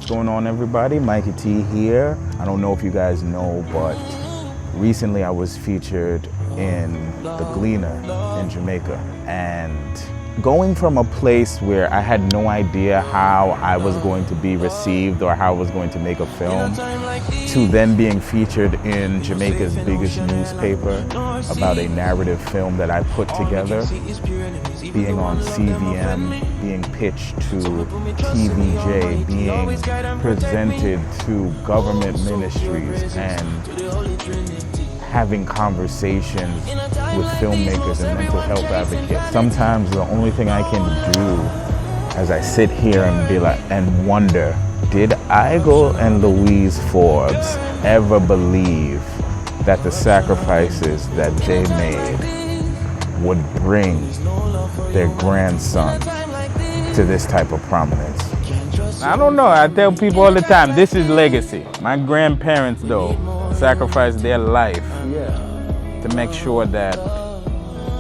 What's going on, everybody? Mikey T here. I don't know if you guys know, but recently I was featured in The Gleaner in Jamaica. And going from a place where I had no idea how I was going to be received or how I was going to make a film, to then being featured in Jamaica's biggest newspaper about a narrative film that I put together, being on CVM, being pitched to TVJ, being presented to government ministries, and having conversations with filmmakers and mental health advocates. Sometimes the only thing I can do as I sit here and be like, and wonder, did Igel and Louise Forbes ever believe that the sacrifices that they made would bring their grandson to this type of prominence? I don't know. I tell people all the time, this is legacy. My grandparents, though, sacrificed their life to make sure that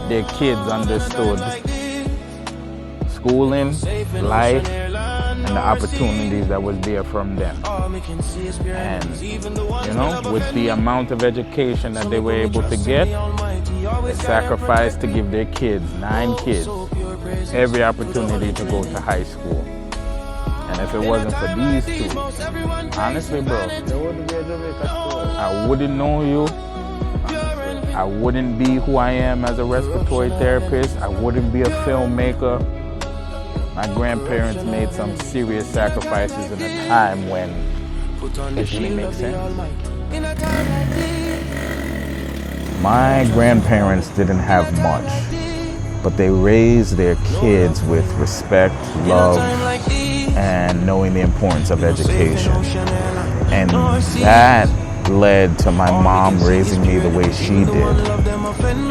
their kids understood schooling, life, and the opportunities that was there from them. And, you know, with the amount of education that they were able to get, they sacrificed to give their kids, 9 kids, every opportunity to go to high school. And if it wasn't for these two, honestly, bro, I wouldn't know you. I wouldn't be who I am as a respiratory therapist. I wouldn't be a filmmaker. My grandparents made some serious sacrifices in a time when it didn't make sense. My grandparents didn't have much, but they raised their kids with respect, love, and knowing the importance of education. And that led to my mom raising me the way she did.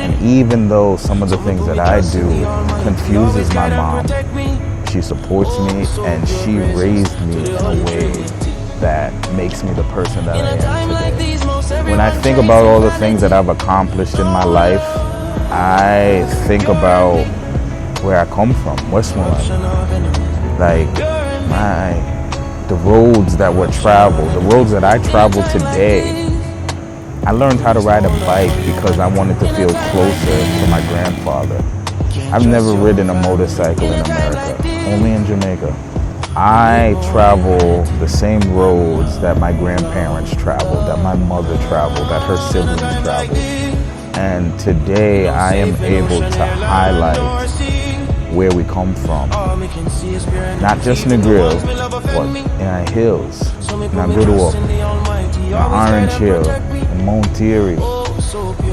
And even though some of the things that I do confuses my mom, she supports me and she raised me in a way that makes me the person that I am today. When I think about all the things that I've accomplished in my life, I think about where I come from, Westmoreland. Like, the roads that were traveled, the roads that I travel today. I learned how to ride a bike because I wanted to feel closer to my grandfather. I've never ridden a motorcycle in America, only in Jamaica. I travel the same roads that my grandparents traveled, that my mother traveled, that her siblings traveled. And today I am able to highlight where we come from. Not just Negril, but in our hills, in our Goodwalk, in our Orange Hill, in Mount Airy.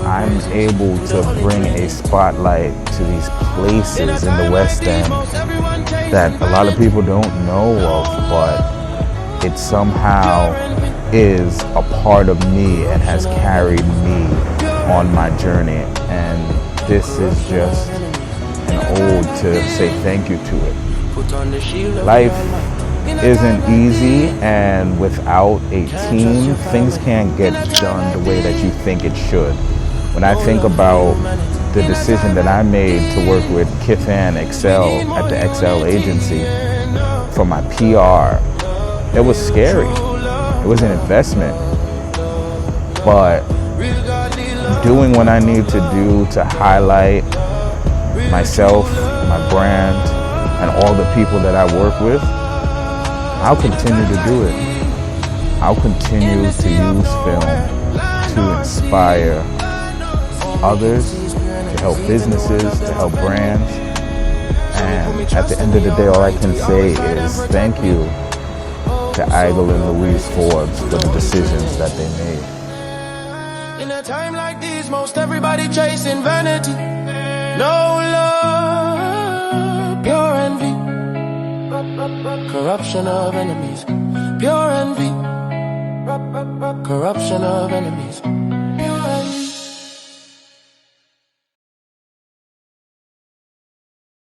I'm able to bring a spotlight to these places in the West End that a lot of people don't know of, but it somehow is a part of me and has carried me on my journey. And this is just an ode to say thank you to it. Life isn't easy, and without a team, things can't get done the way that you think it should. When I think about the decision that I made to work with Kithan Excel at the Excel agency for my PR, it was scary. It was an investment. But doing what I need to do to highlight myself, my brand, and all the people that I work with, I'll continue to do it. I'll continue to use film to inspire others, to help businesses, to help brands. And at the end of the day, all I can say is thank you to Igel and Louise Forbes for the decisions that they made. In a time like this, most everybody chasing vanity. No love, pure envy. Corruption of enemies, pure envy. Corruption of enemies.